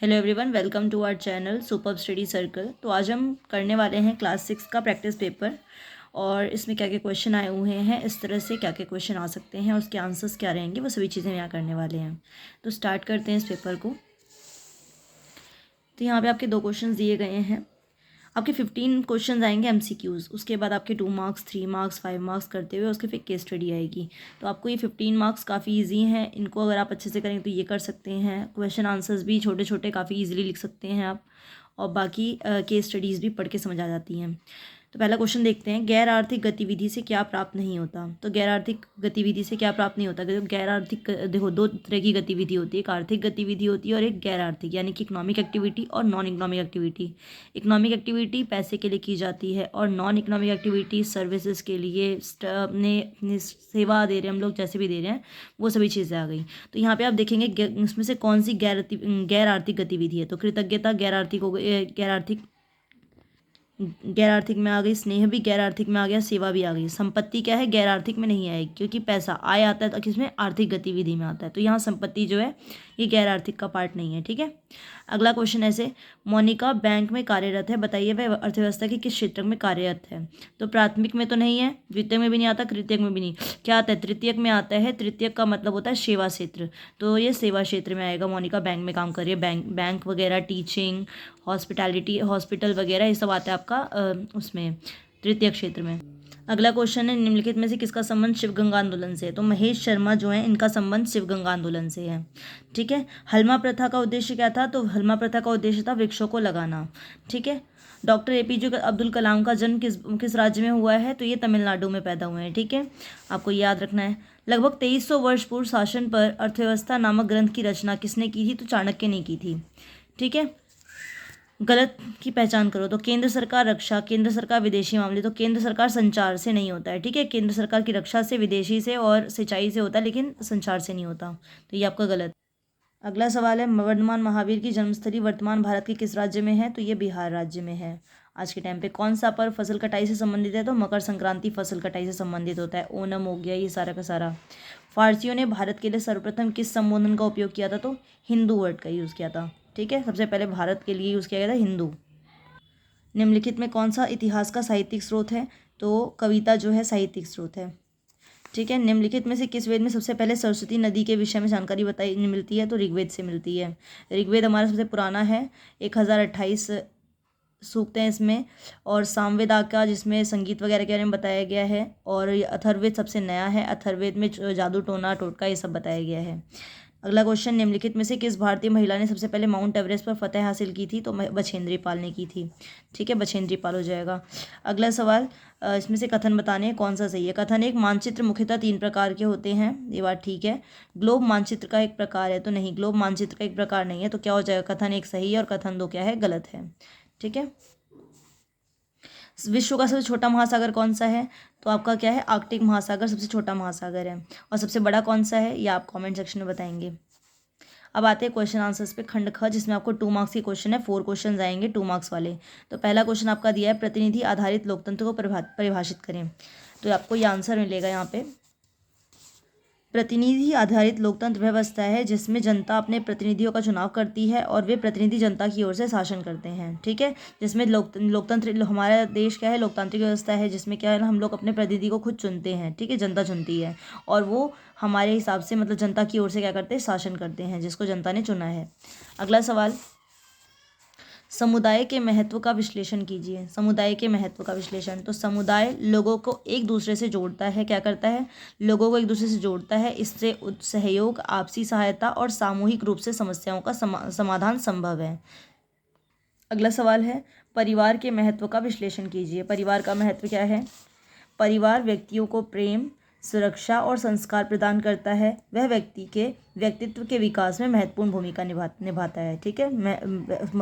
Hello everyone, welcome to our channel super study circle. तो आज हम करने वाले हैं क्लास 6 का प्रैक्टिस पेपर। और इसमें क्या क्या क्वेश्चन आए हुए हैं, इस तरह से क्या क्या क्वेश्चन आ सकते हैं, उसके आंसर्स क्या रहेंगे, वो सभी चीज़ें यहाँ करने वाले हैं। तो स्टार्ट करते हैं इस पेपर को। तो यहाँ पे आपके 2 क्वेश्चन दिए गए हैं। आपके 15 क्वेश्चन आएंगे एमसीक्यूज़, उसके बाद आपके 2 मार्क्स, 3 मार्क्स, 5 मार्क्स करते हुए उसके फिर केस स्टडी आएगी। तो आपको ये 15 मार्क्स काफ़ी इजी हैं। इनको अगर आप अच्छे से करें तो ये कर सकते हैं। क्वेश्चन आंसर्स भी छोटे छोटे काफ़ी इजीली लिख सकते हैं आप, और बाकी केस स्टडीज़ भी पढ़ के समझ आ जाती हैं। तो पहला क्वेश्चन देखते हैं, गैर आर्थिक गतिविधि से क्या प्राप्त नहीं होता। तो गैर आर्थिक गतिविधि से क्या प्राप्त नहीं होता। गैर आर्थिक, देखो 2 तरह की गतिविधि होती है, एक आर्थिक गतिविधि होती है और एक गैर आर्थिक, यानी कि इकोनॉमिक एक्टिविटी और non economic activity. Economic activity पैसे के लिए की जाती है और नॉन इकोनॉमिक एक्टिविटी सर्विसेज के लिए, अपने सेवा दे रहे हैं हम लोग, जैसे भी दे रहे हैं, वो सभी चीज़ें आ गई। तो यहाँ पे आप देखेंगे इसमें से कौन सी गैर आर्थिक गतिविधि है। तो कृतज्ञता गैर आर्थिक हो गई, गैर आर्थिक में आ गई, स्नेह भी गैर आर्थिक में आ गया, सेवा भी आ गई। संपत्ति क्या है, गैर आर्थिक में नहीं आएगी, क्योंकि पैसा आय आता है तो किसमें, आर्थिक गतिविधि में आता है। तो यहाँ संपत्ति जो है ये गैर आर्थिक का पार्ट नहीं है। ठीक है। अगला क्वेश्चन ऐसे, मोनिका बैंक में कार्यरत है, बताइए वह अर्थव्यवस्था के किस क्षेत्र में कार्यरत है। तो प्राथमिक में तो नहीं है, द्वितीयक में भी नहीं आता, तृतीयक में भी नहीं। क्या आता है, तृतीयक में आता है। तृतीयक का मतलब होता है सेवा क्षेत्र, तो ये सेवा क्षेत्र में आएगा। मोनिका बैंक में काम कर रही है, बैंक वगैरह, टीचिंग, हॉस्पिटैलिटी, हॉस्पिटल वगैरह, ये सब आता है आपका उसमें तृतीय क्षेत्र में। अगला क्वेश्चन है, निम्नलिखित में से किसका संबंध शिव गंगा आंदोलन से है। तो महेश शर्मा जो है, इनका संबंध शिव गंगा आंदोलन से है। ठीक है। हलमा प्रथा का उद्देश्य क्या था। तो हलमा प्रथा का उद्देश्य था वृक्षों को लगाना। ठीक है। डॉक्टर एपीजे अब्दुल कलाम का जन्म किस राज्य में हुआ है। तो ये तमिलनाडु में पैदा हुए हैं। ठीक है, आपको याद रखना है। लगभग 2300 वर्ष पूर्व शासन पर अर्थव्यवस्था नामक ग्रंथ की रचना किसने की थी। तो चाणक्य ने की थी। ठीक है। गलत की पहचान करो। तो केंद्र सरकार रक्षा, केंद्र सरकार विदेशी मामले। तो केंद्र सरकार संचार से नहीं होता है। ठीक है, केंद्र सरकार की रक्षा से, विदेशी से और सिंचाई से होता है, लेकिन संचार से नहीं होता। तो ये आपका गलत। अगला सवाल है, वर्धमान महावीर की जन्मस्थली वर्तमान भारत के किस राज्य में है। तो ये बिहार राज्य में है। आज के टाइम पे कौन सा पर्व फसल कटाई से संबंधित है। तो मकर संक्रांति फसल कटाई से संबंधित होता है। ओणम हो गया, ये सारा का सारा। फारसियों ने भारत के लिए सर्वप्रथम किस संबोधन का उपयोग किया था। तो हिंदू वर्ड का यूज़ किया था। ठीक है, सबसे पहले भारत के लिए यूज़ किया गया था हिंदू। निम्नलिखित में कौन सा इतिहास का साहित्यिक स्रोत है। तो कविता जो है साहित्यिक स्रोत है। ठीक है। निम्नलिखित में से किस वेद में सबसे पहले सरस्वती नदी के विषय में जानकारी बताई मिलती है। तो ऋग्वेद से मिलती है। ऋग्वेद हमारा सबसे पुराना है, 1028 सूक्त हैं इसमें। और सामवेद का, जिसमें संगीत वगैरह के बारे में बताया गया है। और ये अथर्ववेद सबसे नया है। अथर्ववेद में जादू, टोना, टोटका, ये सब बताया गया है। अगला क्वेश्चन, निम्नलिखित में से किस भारतीय महिला ने सबसे पहले माउंट एवरेस्ट पर फतेह हासिल की थी। तो बछेंद्री पाल ने की थी। ठीक है, बछेंद्री पाल हो जाएगा। अगला सवाल, इसमें से कथन बताने हैं कौन सा सही है। कथन एक, मानचित्र मुख्यतः 3 प्रकार के होते हैं, ये बात ठीक है। ग्लोब मानचित्र का एक प्रकार है। तो नहीं, ग्लोब मानचित्र का एक प्रकार नहीं है। तो क्या हो जाएगा, कथन 1 सही है और कथन 2 क्या है, गलत है। ठीक है। विश्व का सबसे छोटा महासागर कौन सा है। तो आपका क्या है, आर्कटिक महासागर सबसे छोटा महासागर है। और सबसे बड़ा कौन सा है, ये आप कमेंट सेक्शन में बताएंगे। अब आते हैं क्वेश्चन आंसर्स पे, खंड ख, जिसमें आपको 2 मार्क्स के क्वेश्चन है। 4 क्वेश्चन आएंगे 2 मार्क्स वाले। तो पहला क्वेश्चन आपका दिया है, प्रतिनिधि आधारित लोकतंत्र को परिभाषित करें। तो आपको ये आंसर मिलेगा यहाँ पे। प्रतिनिधि आधारित लोकतंत्र व्यवस्था है जिसमें जनता अपने प्रतिनिधियों का चुनाव करती है और वे प्रतिनिधि जनता की ओर से शासन करते हैं। ठीक है, जिसमें लोकतंत्र, हमारा देश क्या है, लोकतांत्रिक व्यवस्था है, जिसमें क्या है ना, हम लोग अपने प्रतिनिधि को खुद चुनते हैं। ठीक है, जनता चुनती है और वो हमारे हिसाब से, मतलब जनता की ओर से क्या करते हैं, शासन करते हैं, जिसको जनता ने चुना है। अगला सवाल, समुदाय के महत्व का विश्लेषण कीजिए। समुदाय के महत्व का विश्लेषण। तो समुदाय लोगों को एक दूसरे से जोड़ता है। क्या करता है, लोगों को एक दूसरे से जोड़ता है। इससे सहयोग, आपसी सहायता और सामूहिक रूप से समस्याओं का समाधान संभव है। अगला सवाल है, परिवार के महत्व का विश्लेषण कीजिए। परिवार का महत्व क्या है। परिवार व्यक्तियों को प्रेम, सुरक्षा और संस्कार प्रदान करता है। वह व्यक्ति के व्यक्तित्व के विकास में महत्वपूर्ण भूमिका निभाता है। ठीक है,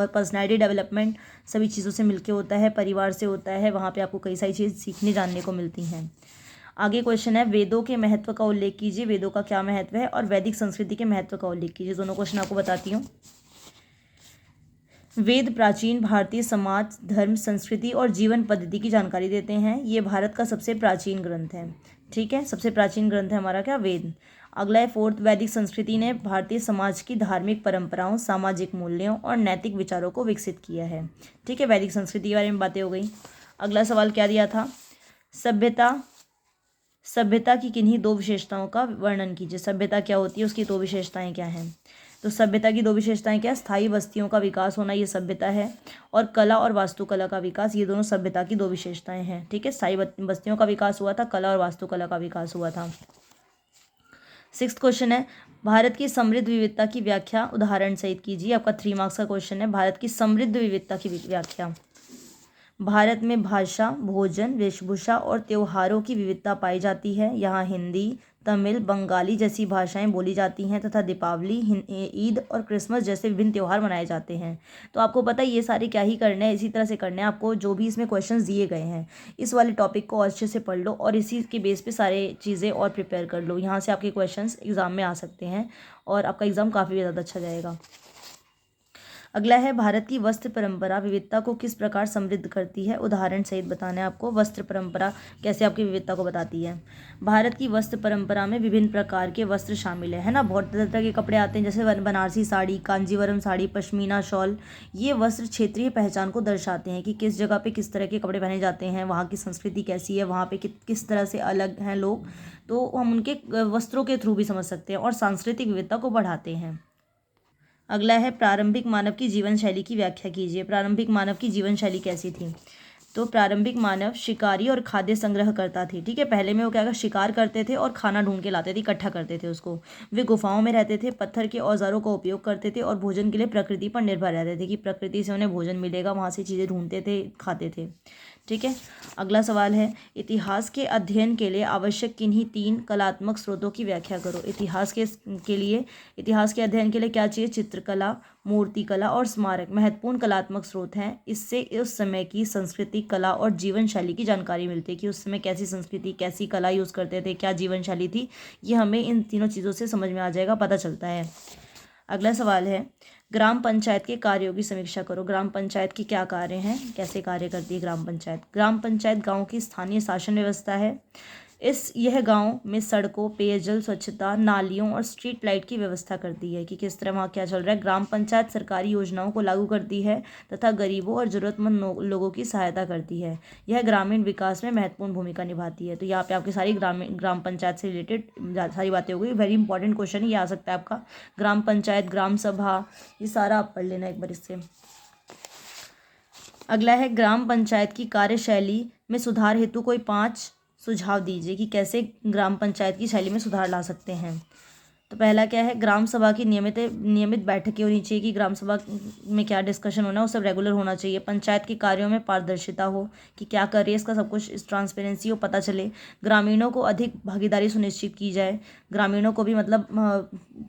पर्सनैलिटी डेवलपमेंट सभी चीज़ों से मिलके होता है, परिवार से होता है। वहाँ पे आपको कई सारी चीज़ सीखने जानने को मिलती हैं। आगे क्वेश्चन है, वेदों के महत्व का उल्लेख कीजिए। वेदों का क्या महत्व है और वैदिक संस्कृति के महत्व का उल्लेख कीजिए। दोनों क्वेश्चन आपको बताती हूँ। वेद प्राचीन भारतीय समाज, धर्म, संस्कृति और जीवन पद्धति की जानकारी देते हैं। ये भारत का सबसे प्राचीन ग्रंथ है। ठीक है, सबसे प्राचीन ग्रंथ है हमारा क्या, वेद। अगला है फोर्थ, वैदिक संस्कृति ने भारतीय समाज की धार्मिक परंपराओं, सामाजिक मूल्यों और नैतिक विचारों को विकसित किया है। ठीक है, वैदिक संस्कृति के बारे में बातें हो गई। अगला सवाल क्या दिया था, सभ्यता की किन्हीं दो विशेषताओं का वर्णन कीजिए। सभ्यता क्या होती है, उसकी दो विशेषताएं क्या हैं। तो सभ्यता की दो विशेषताएं क्या, स्थायी बस्तियों का विकास होना, ये सभ्यता है, और कला और वास्तुकला का विकास, ये दोनों सभ्यता की दो विशेषताएं हैं। ठीक है, स्थायी बस्तियों का विकास हुआ था, कला और वास्तुकला का विकास हुआ था। सिक्स्थ क्वेश्चन है, भारत की समृद्ध विविधता की व्याख्या उदाहरण सहित कीजिए। आपका 3 मार्क्स का क्वेश्चन है, भारत की समृद्ध विविधता की व्याख्या। भारत में भाषा, भोजन, वेशभूषा और त्योहारों की विविधता पाई जाती है। यहाँ हिंदी, तमिल, बंगाली जैसी भाषाएं बोली जाती हैं तथा दीपावली, ईद और क्रिसमस जैसे विभिन्न त्यौहार मनाए जाते हैं। तो आपको पता है ये सारे क्या ही करने हैं, इसी तरह से करने हैं आपको, जो भी इसमें क्वेश्चंस दिए गए हैं इस वाले टॉपिक को अच्छे से पढ़ लो और इसी के बेस पे सारे चीज़ें और प्रिपेयर कर लो। यहाँ से आपके क्वेश्चंस एग्जाम में आ सकते हैं और आपका एग्ज़ाम काफ़ी ज़्यादा अच्छा जाएगा। अगला है, भारत की वस्त्र परंपरा विविधता को किस प्रकार समृद्ध करती है, उदाहरण सहित बताना है आपको। वस्त्र परंपरा कैसे आपकी विविधता को बताती है। भारत की वस्त्र परंपरा में विभिन्न प्रकार के वस्त्र शामिल है ना, बहुत तरह के कपड़े आते हैं, जैसे बनारसी साड़ी, कांजीवरम साड़ी, पश्मीना शॉल। ये वस्त्र क्षेत्रीय पहचान को दर्शाते हैं कि किस जगह पे किस तरह के कपड़े पहने जाते हैं, वहाँ की संस्कृति कैसी है, वहाँ पे किस तरह से अलग हैं लोग, तो हम उनके वस्त्रों के थ्रू भी समझ सकते हैं और सांस्कृतिक विविधता को बढ़ाते हैं। अगला है, प्रारंभिक मानव की जीवन शैली की व्याख्या कीजिए। प्रारंभिक मानव की जीवन शैली कैसी थी। तो प्रारंभिक मानव शिकारी और खाद्य संग्रह करता थे। ठीक है, पहले में वो क्या शिकार करते थे और खाना ढूंढ के लाते थे, इकट्ठा करते थे उसको। वे गुफाओं में रहते थे, पत्थर के औजारों का उपयोग करते थे और भोजन के लिए प्रकृति पर निर्भर रहते थे कि प्रकृति से उन्हें भोजन मिलेगा, वहाँ से चीज़ें ढूंढते थे, खाते थे। ठीक है, अगला सवाल है, इतिहास के अध्ययन के लिए आवश्यक किन्हीं 3 कलात्मक स्रोतों की व्याख्या करो। इतिहास के अध्ययन के लिए क्या चाहिए, चित्रकला, मूर्तिकला और स्मारक महत्वपूर्ण कलात्मक स्रोत हैं। इससे उस समय की संस्कृति, कला और जीवन शैली की जानकारी मिलती है कि उस समय कैसी संस्कृति, कैसी कला यूज़ करते थे, क्या जीवन शैली थी, ये हमें इन तीनों चीज़ों से समझ में आ जाएगा, पता चलता है। अगला सवाल है, ग्राम पंचायत के कार्यों की समीक्षा करो। ग्राम पंचायत के क्या कार्य हैं, कैसे कार्य करती है ग्राम पंचायत। ग्राम पंचायत गांव की स्थानीय शासन व्यवस्था है। यह गांव में सड़कों, पेयजल, स्वच्छता, नालियों और स्ट्रीट लाइट की व्यवस्था करती है कि किस तरह वहाँ क्या चल रहा है। ग्राम पंचायत सरकारी योजनाओं को लागू करती है तथा गरीबों और ज़रूरतमंद लोगों की सहायता करती है। यह ग्रामीण विकास में महत्वपूर्ण भूमिका निभाती है। तो यहाँ पे आपकी सारी ग्राम पंचायत से रिलेटेड सारी बातें हो गई। वेरी इंपॉर्टेंट क्वेश्चन है, ये आ सकता है आपका। ग्राम पंचायत, ग्राम सभा, ये सारा आप पढ़ लेना एक बार इससे। अगला है, ग्राम पंचायत की कार्यशैली में सुधार हेतु कोई 5 सुझाव दीजिए कि कैसे ग्राम पंचायत की शैली में सुधार ला सकते हैं। तो पहला क्या है, ग्राम सभा की नियमित बैठकें होनी चाहिए कि ग्राम सभा में क्या डिस्कशन होना है वो सब रेगुलर होना चाहिए। पंचायत के कार्यों में पारदर्शिता हो कि क्या कर रही है, इसका सब कुछ ट्रांसपेरेंसी हो, पता चले। ग्रामीणों को अधिक भागीदारी सुनिश्चित की जाए, ग्रामीणों को भी मतलब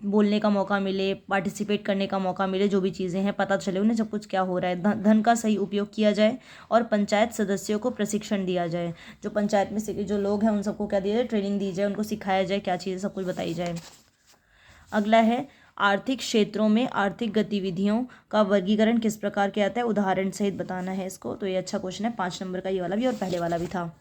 बोलने का मौका मिले, पार्टिसिपेट करने का मौका मिले, जो भी चीज़ें हैं पता चले उन्हें सब कुछ क्या हो रहा है। धन का सही उपयोग किया जाए और पंचायत सदस्यों को प्रशिक्षण दिया जाए। जो पंचायत में से जो लोग हैं उन सबको क्या दिया जाए, ट्रेनिंग दी जाए, उनको सिखाया जाए, क्या चीज़ें सब कुछ बताई जाए। अगला है, आर्थिक क्षेत्रों में आर्थिक गतिविधियों का वर्गीकरण किस प्रकार किया जाता है, उदाहरण सहित बताना है इसको। तो ये अच्छा क्वेश्चन है, 5 नंबर का ये वाला भी और पहले वाला भी था।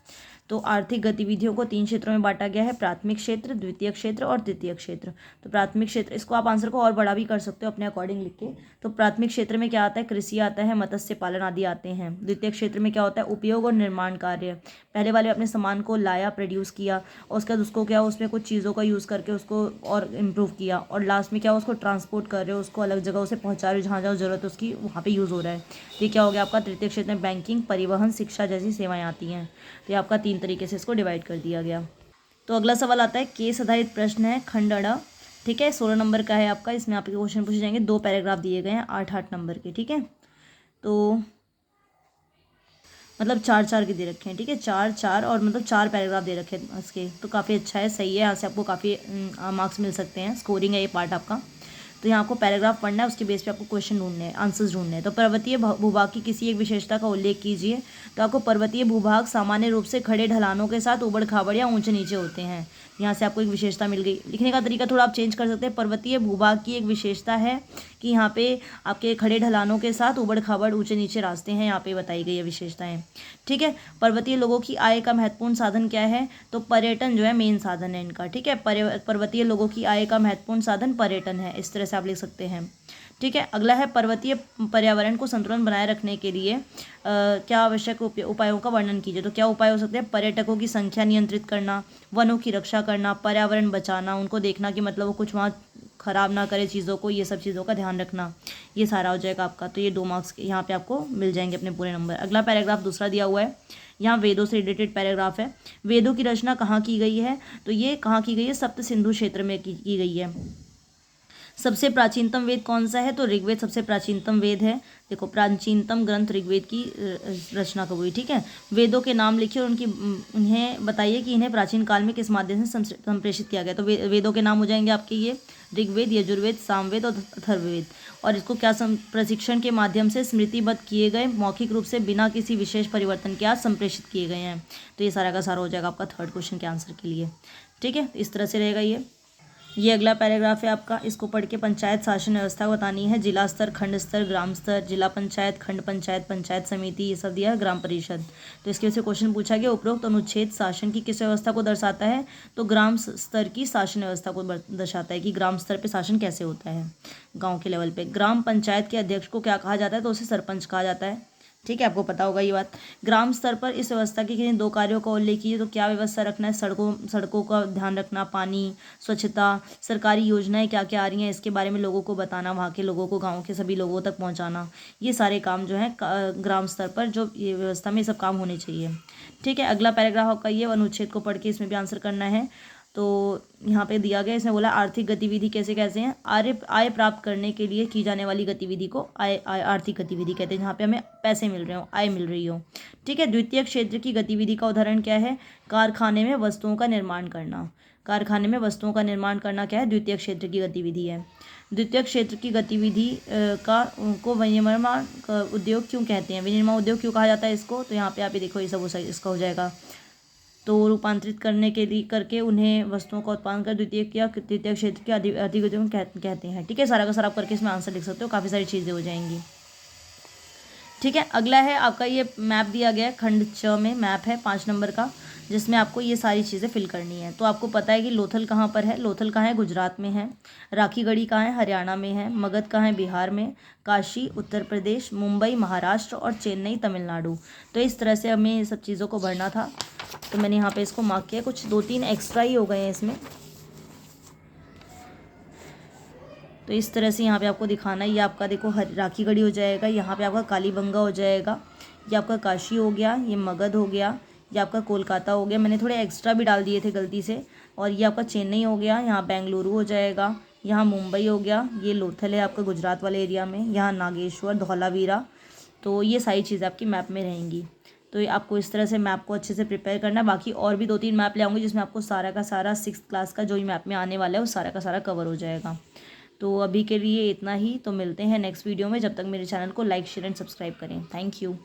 तो आर्थिक गतिविधियों को 3 क्षेत्रों में बांटा गया है, प्राथमिक क्षेत्र, द्वितीय क्षेत्र और तृतीय क्षेत्र। तो प्राथमिक क्षेत्र, इसको आप आंसर को और बड़ा भी कर सकते हो अपने अकॉर्डिंग लिख के। तो प्राथमिक क्षेत्र में क्या आता है, कृषि आता है, मत्स्य पालन आदि आते हैं। द्वितीय क्षेत्र में क्या होता है, उपयोग और निर्माण कार्य। पहले वाले अपने सामान को लाया, प्रोड्यूस किया और उसके बाद उसको क्या, उसमें कुछ चीज़ों का यूज़ करके उसको और इम्प्रूव किया और लास्ट में क्या, उसको ट्रांसपोर्ट कर रहे हो, उसको अलग जगह उसे पहुँचा रहे हो, जहाँ जहाँ ज़रूरत है उसकी वहाँ पे यूज़ हो रहा है। तो ये क्या हो गया आपका तृतीय क्षेत्र में बैंकिंग, परिवहन, शिक्षा जैसी सेवाएं आती हैं। तो ये आपका 3 तरीके से इसको डिवाइड कर दिया गया। तो अगला सवाल आता है, केस आधारित प्रश्न है, खंड अ। ठीक है, 16 नंबर का है आपका। इसमें आपके क्वेश्चन पूछे जाएंगे, 2 पैराग्राफ दिए गए हैं, 8-8 नंबर के। ठीक है, तो मतलब 4-4 के दे रखे हैं। ठीक है, 4-4 और मतलब 4 पैराग्राफ दे रखे हैं इसके। तो काफ़ी अच्छा है, सही है, यहाँ से आपको काफ़ी मार्क्स मिल सकते हैं, स्कोरिंग है ये पार्ट आपका। तो यहाँ आपको पैराग्राफ पढ़ना है, उसके बेस पे आपको क्वेश्चन ढूंढने हैं, आंसर्स ढूंढने हैं। तो पर्वतीय भूभाग की किसी एक विशेषता का उल्लेख कीजिए। तो आपको पर्वतीय भूभाग सामान्य रूप से खड़े ढलानों के साथ उबड़ खाबड़ या ऊंचे नीचे होते हैं। यहाँ से आपको एक विशेषता मिल गई। लिखने का तरीका थोड़ा आप चेंज कर सकते हैं। पर्वतीय भूभाग की एक विशेषता है कि यहाँ पे आपके खड़े ढलानों के साथ उबड़ खाबड़ ऊंचे नीचे रास्ते हैं, यहाँ पे बताई गई है विशेषताएं। ठीक है, पर्वतीय लोगों की आय का महत्वपूर्ण साधन क्या है, तो पर्यटन जो है मेन साधन है इनका। ठीक है, पर्वतीय लोगों की आय का महत्वपूर्ण साधन पर्यटन है, इस तरह से आप लिख सकते हैं। ठीक है, अगला है पर्वतीय पर्यावरण को संतुलन बनाए रखने के लिए क्या आवश्यक उपायों का वर्णन कीजिए। तो क्या उपाय हो सकते हैं, पर्यटकों की संख्या नियंत्रित करना, वनों की रक्षा करना, पर्यावरण बचाना, उनको देखना कि मतलब वो कुछ वहाँ खराब ना करे चीज़ों को, ये सब चीज़ों का ध्यान रखना, ये सारा हो जाएगा आपका। तो ये 2 मार्क्स यहाँ पे आपको मिल जाएंगे अपने पूरे नंबर। अगला पैराग्राफ दूसरा दिया हुआ है, यहाँ वेदों से रिलेटेड पैराग्राफ है। वेदों की रचना कहाँ की गई है, तो ये कहाँ की गई है, सप्त सिंधु क्षेत्र में की गई है। सबसे प्राचीनतम वेद कौन सा है, तो ऋग्वेद सबसे प्राचीनतम वेद है। देखो, प्राचीनतम ग्रंथ ऋग्वेद की रचना कब हुई। ठीक है, वेदों के नाम लिखिए और उन्हें बताइए कि इन्हें प्राचीन काल में किस माध्यम से संप्रेषित किया गया। तो वेदों के नाम हो जाएंगे आपके ये ऋग्वेद, यजुर्वेद, सामवेद और अथर्ववेद। और इसको क्या प्रशिक्षण के माध्यम से स्मृतिबद्ध किए गए, मौखिक रूप से बिना किसी विशेष परिवर्तन के आज संप्रेषित किए गए हैं। तो ये सारा का सारा हो जाएगा आपका थर्ड क्वेश्चन के आंसर के लिए। ठीक है, इस तरह से रहेगा ये अगला पैराग्राफ है आपका। इसको पढ़ के पंचायत शासन व्यवस्था बतानी है। जिला स्तर, खंड स्तर, ग्राम स्तर, जिला पंचायत, खंड पंचायत, पंचायत समिति, ये सब दिया है, ग्राम परिषद। तो इसके वजह से क्वेश्चन पूछा गया, उपरोक्त अनुच्छेद शासन की किस व्यवस्था को दर्शाता है, तो ग्राम स्तर की शासन व्यवस्था को दर्शाता है कि ग्राम स्तर पर शासन कैसे होता है गाँव के लेवल पर। ग्राम पंचायत के अध्यक्ष को क्या कहा जाता है, तो उसे सरपंच कहा जाता है। ठीक है, आपको पता होगा ये बात। ग्राम स्तर पर इस व्यवस्था के किन्हीं 2 कार्यों का उल्लेख कीजिए। तो क्या व्यवस्था रखना है, सड़कों का ध्यान रखना, पानी, स्वच्छता, सरकारी योजनाएं क्या क्या आ रही हैं इसके बारे में लोगों को बताना, वहाँ के लोगों को, गाँव के सभी लोगों तक पहुँचाना, ये सारे काम जो है ग्राम स्तर पर जो ये व्यवस्था में ये सब काम होने चाहिए। ठीक है, अगला पैराग्राफ आपका ये अनुच्छेद को पढ़ के इसमें भी आंसर करना है। तो यहाँ पे दिया गया, इसमें बोला आर्थिक गतिविधि कैसे कैसे हैं, आय प्राप्त करने के लिए की जाने वाली गतिविधि को आर्थिक गतिविधि कहते हैं, जहाँ पे हमें पैसे मिल रहे हो, आय मिल रही हो। ठीक है, द्वितीय क्षेत्र की गतिविधि का उदाहरण क्या है, कारखाने में वस्तुओं का निर्माण करना। कारखाने में वस्तुओं का निर्माण करना क्या है, द्वितीय क्षेत्र की गतिविधि है। द्वितीय क्षेत्र की गतिविधि को विनिर्माण उद्योग क्यों कहते हैं, विनिर्माण उद्योग क्यों कहा जाता है इसको, तो यहाँ पे आप ये देखो, ये सब इसका हो जाएगा। तो रूपांतरित करने के लिए करके उन्हें वस्तुओं का उत्पादन कर तृतीय क्षेत्र के अधिगतियों कहते हैं। ठीक है, सारा का सारा आप करके इसमें आंसर लिख सकते हो, काफ़ी सारी चीज़ें हो जाएंगी। ठीक है, अगला है आपका ये मैप दिया गया है, खंड 6 में मैप है 5 नंबर का, जिसमें आपको ये सारी चीज़ें फिल करनी है। तो आपको पता है कि लोथल कहाँ पर है, लोथल कहाँ है, गुजरात में है। राखीगढ़ी कहाँ है, हरियाणा में है। मगध कहाँ है, बिहार में। काशी उत्तर प्रदेश, मुंबई महाराष्ट्र और चेन्नई तमिलनाडु। तो इस तरह से हमें ये सब चीज़ों को भरना था, तो मैंने यहाँ पे इसको मार्क किया। कुछ 2-3 एक्स्ट्रा ही हो गए हैं इसमें, तो इस तरह से यहाँ पे आपको दिखाना है। ये आपका देखो राखीगढ़ी हो जाएगा, यहाँ पे आपका कालीबंगा हो जाएगा, ये आपका काशी हो गया, ये मगध हो गया, ये आपका कोलकाता हो गया, मैंने थोड़े एक्स्ट्रा भी डाल दिए थे गलती से। और ये आपका चेन्नई हो गया, यहाँ बेंगलुरु हो जाएगा, यहाँ मुंबई हो गया, ये लोथल है आपका गुजरात वाले एरिया में, यहाँ नागेश्वर, धौलावीरा। तो ये सारी चीज़ें आपकी मैप में रहेंगी। तो ये आपको इस तरह से मैप को अच्छे से प्रिपेयर करना है। बाकी और भी 2-3 मैप ले आऊँगी जिसमें आपको सारा का सारा 6th क्लास का जो भी मैप में आने वाला है वो सारा का सारा कवर हो जाएगा। तो अभी के लिए इतना ही, तो मिलते हैं नेक्स्ट वीडियो में। जब तक मेरे चैनल को लाइक, शेयर एंड सब्सक्राइब करें। Thank you.